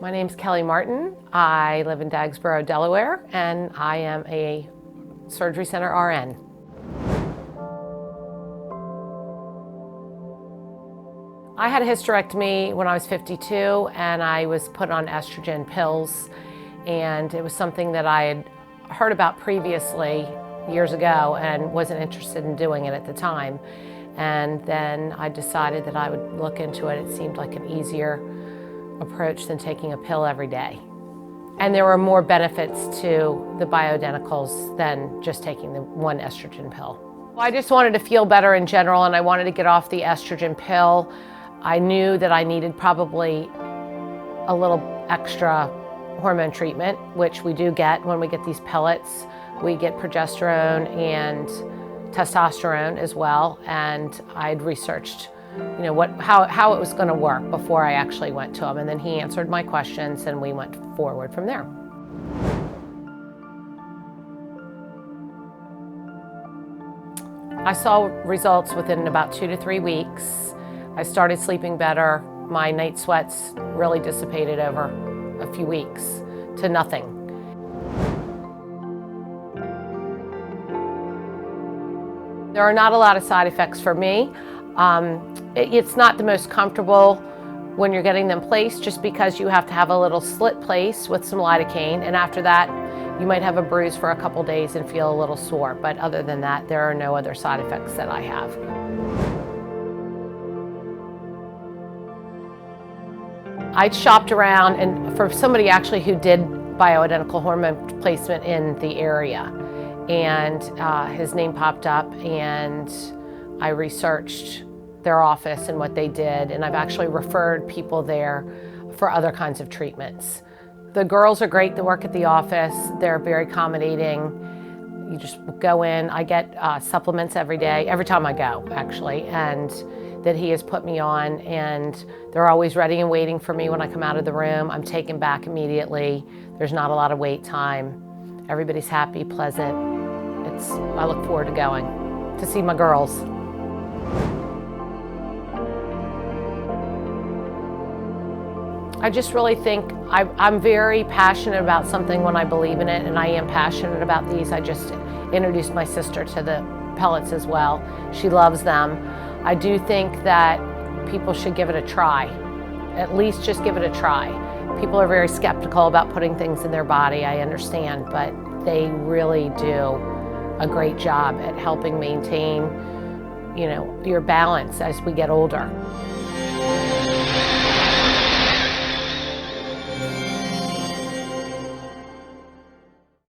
My name's Kelly Martin. I live in Dagsboro, Delaware, and I am a surgery center RN. I had a hysterectomy when I was 52, and I was put on estrogen pills, and it was something that I had heard about previously years ago and wasn't interested in doing it at the time. And then I decided that I would look into it. It seemed like an easier approach than taking a pill every day. And there were more benefits to the bioidenticals than just taking the one estrogen pill. I just wanted to feel better in general, and I wanted to get off the estrogen pill. I knew that I needed probably a little extra hormone treatment, which we do get when we get these pellets. We get progesterone and testosterone as well, and I'd researched how it was going to work before I actually went to him, and then he answered my questions and we went forward from there. I saw results within about 2 to 3 weeks. I started sleeping better. My night sweats really dissipated over a few weeks to nothing. There are not a lot of side effects for me. It's not the most comfortable when you're getting them placed, just because you have to have a little slit place with some lidocaine, and after that you might have a bruise for a couple days and feel a little sore, but other than that there are no other side effects that I have. I shopped around, and for somebody actually who did bioidentical hormone placement in the area, and his name popped up, and I researched their office and what they did, and I've actually referred people there for other kinds of treatments. The girls are great that work at the office. They're very accommodating. You just go in. I get supplements every day, every time I go, actually, and that he has put me on, and they're always ready and waiting for me when I come out of the room. I'm taken back immediately. There's not a lot of wait time. Everybody's happy, pleasant. I look forward to going to see my girls. I just really think I'm very passionate about something when I believe in it, and I am passionate about these. I just introduced my sister to the pellets as well. She loves them. I do think that people should give it a try. At least just give it a try. People are very skeptical about putting things in their body, I understand, but they really do a great job at helping maintain, your balance as we get older.